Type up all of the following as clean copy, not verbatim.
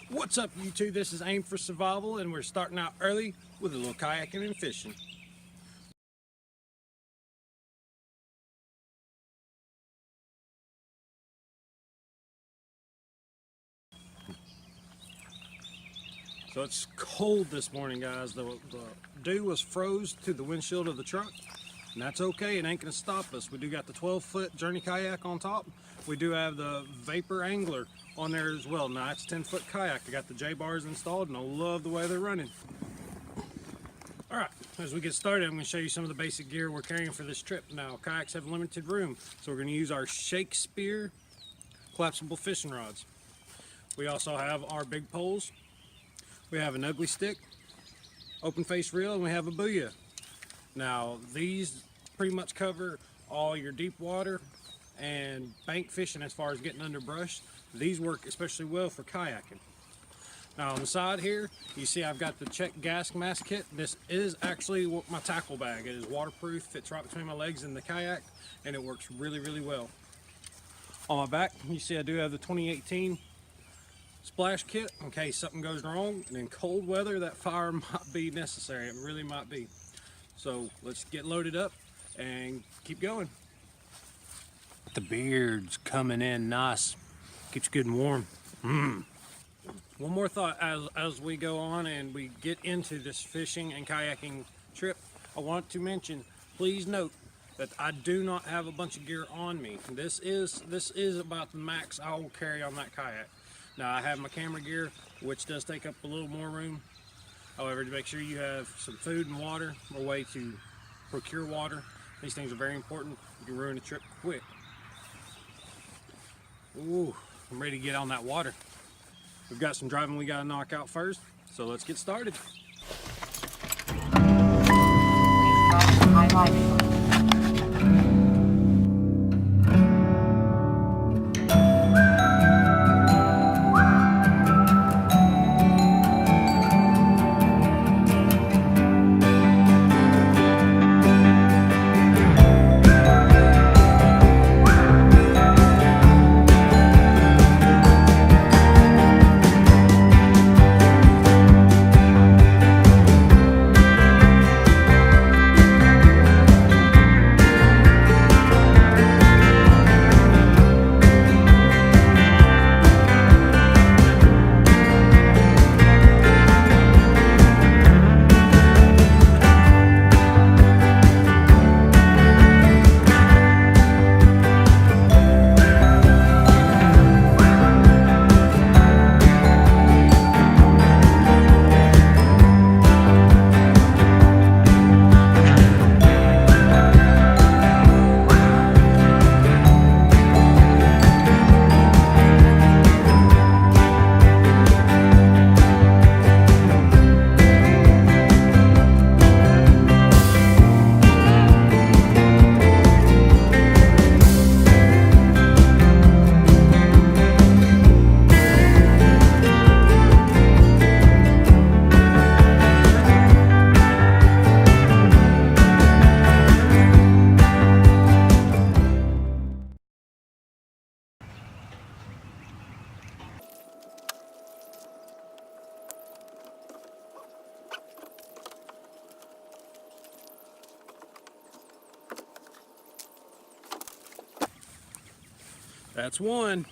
What's up, YouTube? This is Aim for Survival, and we're starting out early with a little kayaking and fishing. So it's cold this morning, guys. The dew was froze to the windshield of the truck, and that's okay. It ain't gonna stop us. We do got the 12-foot Journey kayak on top. We do have the Vapor Angler on there as well. Now it's 10-foot kayak. I got the J-bars installed, and I love the way they're running. All right, as we get started, I'm going to show you some of the basic gear we're carrying for this trip. Now, kayaks have limited room, so we're going to use our Shakespeare collapsible fishing rods. We also have our big poles. We have an ugly stick, open face reel, and we have a booyah. Now, these pretty much cover all your deep water and bank fishing as far as getting under brush. These work especially well for kayaking. Now on the side here, you see I've got the check gas mask kit. This is actually my tackle bag. It is waterproof, fits right between my legs in the kayak, and it works really, really well. On my back, you see I do have the 2018 splash kit in case something goes wrong, and in cold weather that fire might be necessary. It really might be. So let's get loaded up and keep going. The beard's coming in nice. Keeps good and warm. One more thought as we go on and we get into this fishing and kayaking trip, I want to mention, please note that I do not have a bunch of gear on me. This is about the max I will carry on that kayak. Now I have my camera gear, which does take up a little more room. However, to make sure you have some food and water, a way to procure water. These things are very important. You can ruin a trip quick. Ooh, I'm ready to get on that water. We've got some driving we got to knock out first, so let's get started. That's one.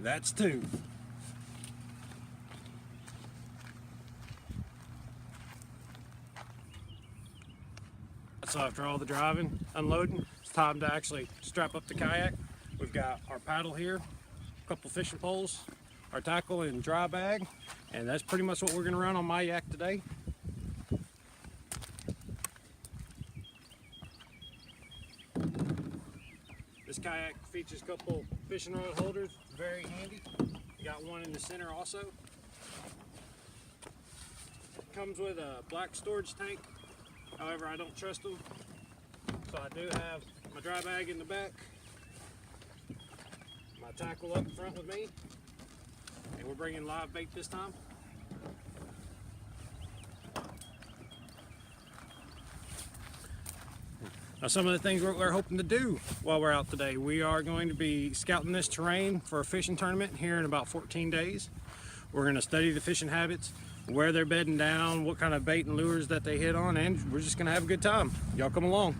That's two. So after all the driving, unloading, it's time to actually strap up the kayak. We've got our paddle here, a couple fishing poles, our tackle and dry bag, and that's pretty much what we're gonna run on my yak today. This kayak features a couple fishing rod holders, very handy. You got one in the center also. It comes with a black storage tank. However, I don't trust them, so I do have my dry bag in the back, my tackle up front with me, And we're bringing live bait this time. Now, some of the things we're hoping to do while we're out today, we are going to be scouting this terrain for a fishing tournament here in about 14 days. We're going to study the fishing habits, where they're bedding down, what kind of bait and lures that they hit on, and we're just going to have a good time. Y'all come along.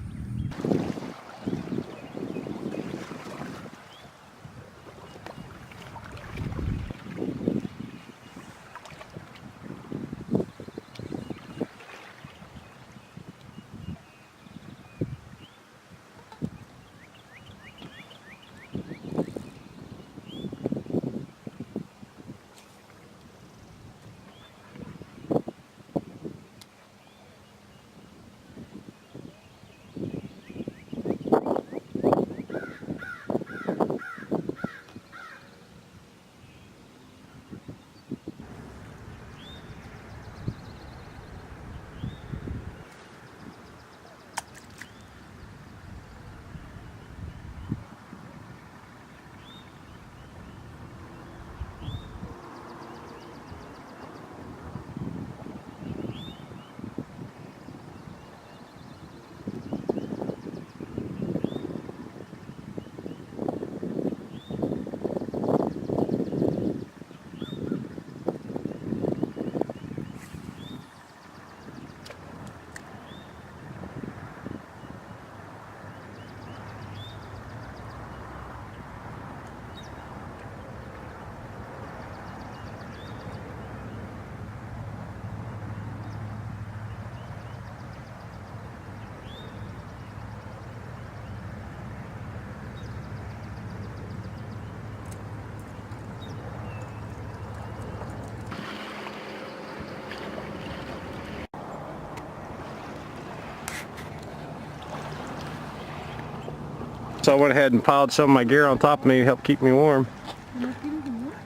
So I went ahead and piled some of my gear on top of me to help keep me warm.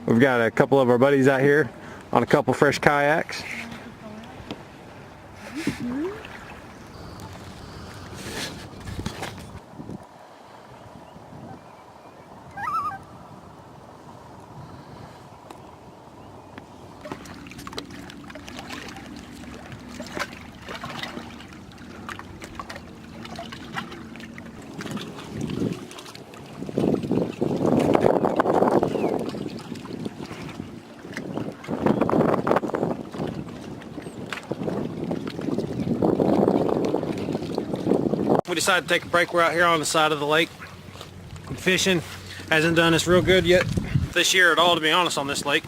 We've got a couple of our buddies out here on a couple fresh kayaks. We decided to take a break. We're out here on the side of the lake. Fishing hasn't done us real good yet this year at all, to be honest, on this lake.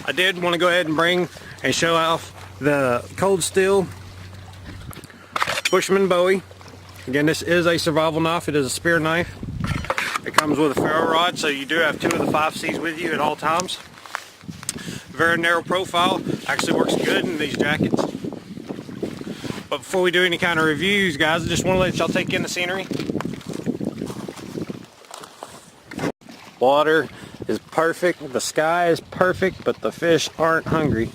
I did want to go ahead and bring and show off the Cold Steel Bushman Bowie. Again, this is a survival knife. It is a spear knife. It comes with a ferro rod, so you do have 2 of the 5Cs with you at all times. Very narrow profile. Actually works good in these jackets. But before we do any kind of reviews, guys, I just want to let y'all take in the scenery. Water is perfect, the sky is perfect, but the fish aren't hungry.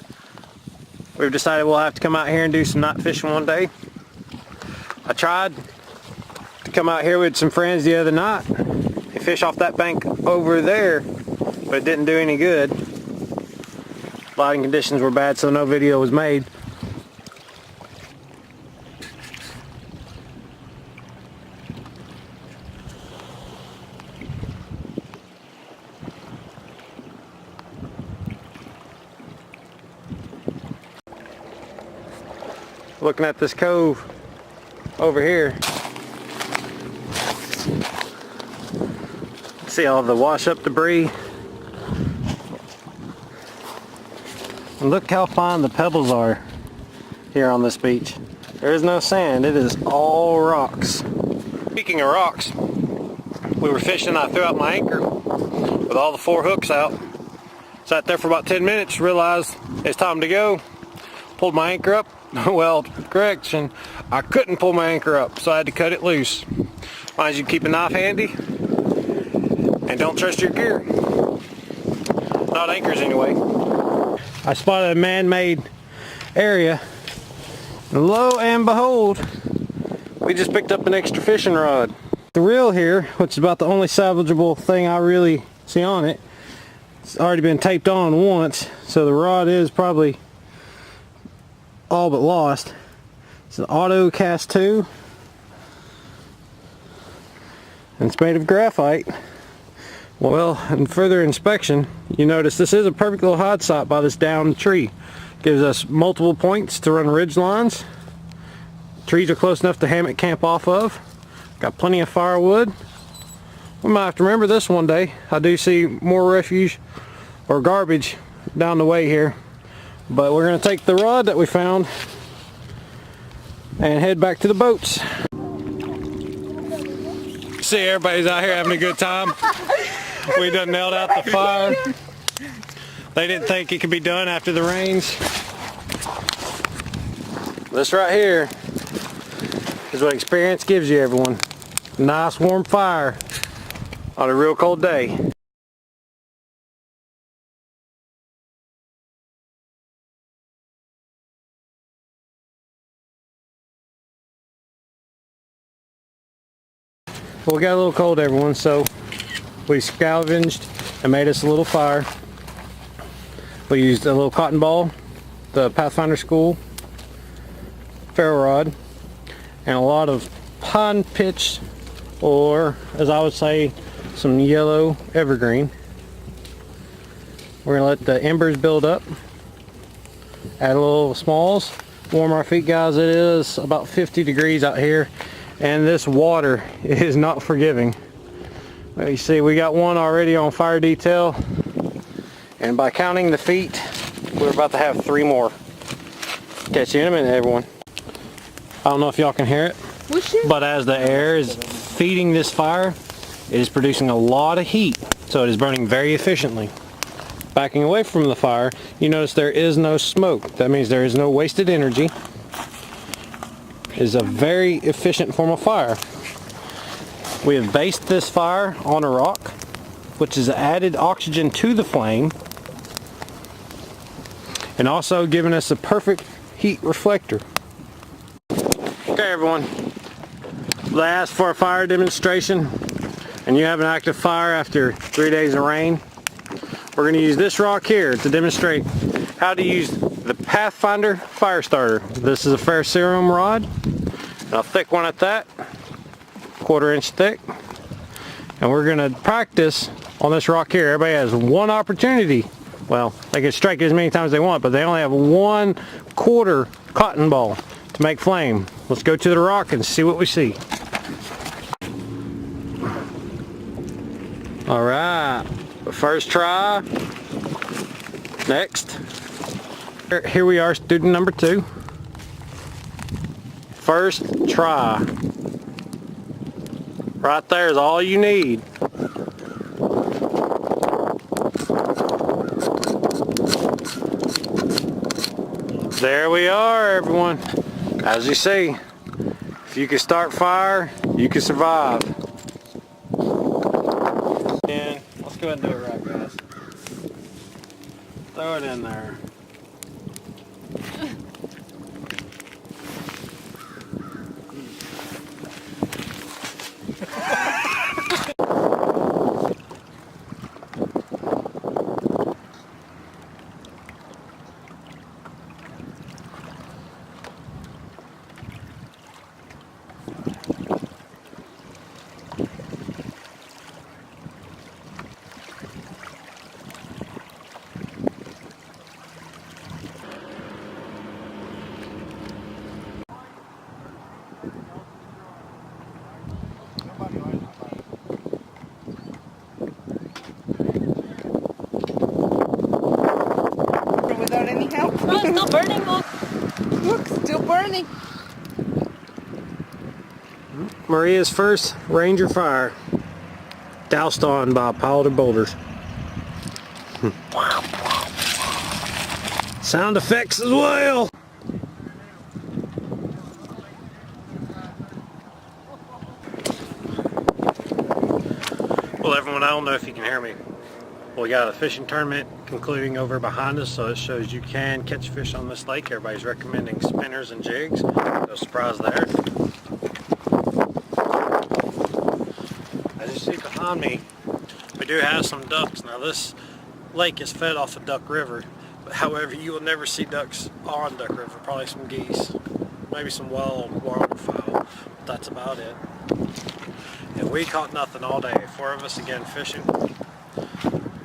We've decided we'll have to come out here and do some night fishing one day. I tried to come out here with some friends the other night and fish off that bank over there, but it didn't do any good. Lighting conditions were bad, so no video was made. Looking at this cove over here, see all the wash up debris, and look how fine the pebbles are here on this beach. There is no sand, it is all rocks. Speaking of rocks, we were fishing, I threw out my anchor with all the 4 hooks out, sat there for about 10 minutes, realized it's time to go, pulled my anchor up. Well, correction, I couldn't pull my anchor up, so I had to cut it loose. Mind you, keep a knife handy, and don't trust your gear. Not anchors anyway. I spotted a man-made area, and lo and behold, we just picked up an extra fishing rod. The reel here, which is about the only salvageable thing I really see on it, It's already been taped on once, so the rod is probably all but lost. It's an auto cast 2, and it's made of graphite. Well, in further inspection, you notice this is a perfect little hot spot by this downed tree. Gives us multiple points to run ridge lines. Trees are close enough to hammock camp off of. Got plenty of firewood. We might have to remember this one day. I do see more refuse or garbage down the way here, but we're going to take the rod that we found and head back to the boats. See, everybody's out here having a good time. We done nailed out the fire. They didn't think it could be done after the rains. This right here is what experience gives you, everyone. Nice warm fire on a real cold day. Well, we got a little cold, everyone, so we scavenged and made us a little fire. We used a little cotton ball, the Pathfinder School ferro rod, and a lot of pine pitch, or as I would say, some yellow evergreen. We're going to let the embers build up, add a little smalls, warm our feet, guys. It is about 50 degrees out here, and this water is not forgiving. You see, we got one already on fire detail, and by counting the feet, we're about to have 3 more. Catch you in a minute, everyone. I don't know if y'all can hear it, but as the air is feeding this fire, it is producing a lot of heat, so it is burning very efficiently. Backing away from the fire, you notice there is no smoke. That means there is no wasted energy. It is a very efficient form of fire. We have based this fire on a rock, which has added oxygen to the flame, and also given us a perfect heat reflector. Okay, everyone, they asked for a fire demonstration, and you have an active fire after 3 days of rain. We're going to use this rock here to demonstrate how to use the Pathfinder fire starter. This is a ferrocerium rod, and a thick one at that, 1/4 inch thick. And we're going to practice on this rock here. Everybody has one opportunity. Well, they can strike it as many times as they want, but they only have 1/4 cotton ball to make flame. Let's go to the rock and see what we see. All right, first try. Next. Here we are, student number 2. First try. Right there is all you need. There we are, everyone. As you see, if you can start fire, you can survive. And let's go ahead and do it right, guys. Throw it in there. Without any help? Oh, it's still burning. Look, still burning. Maria's first Ranger fire, doused on by a pile of boulders. Sound effects as well. Well, everyone, I don't know if you can hear me. We got a fishing tournament concluding over behind us, so it shows you can catch fish on this lake. Everybody's recommending spinners and jigs. No surprise there. As you see behind me, we do have some ducks. Now this lake is fed off of Duck River. But however, you will never see ducks on Duck River. Probably some geese, maybe some wild waterfowl. But that's about it. And we caught nothing all day. 4 of us again fishing,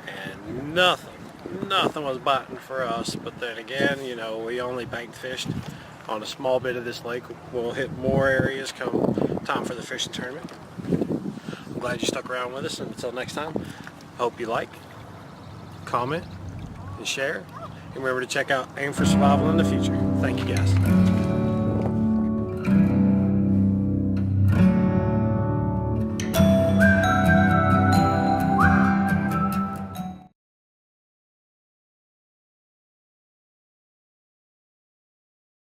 and nothing was biting for us. But then again, you know, we only bank fished on a small bit of this lake. We'll hit more areas come time for the fishing tournament. I'm glad you stuck around with us, and until next time, hope you like, comment, and share. And remember to check out Aim for Survival in the future. Thank you guys.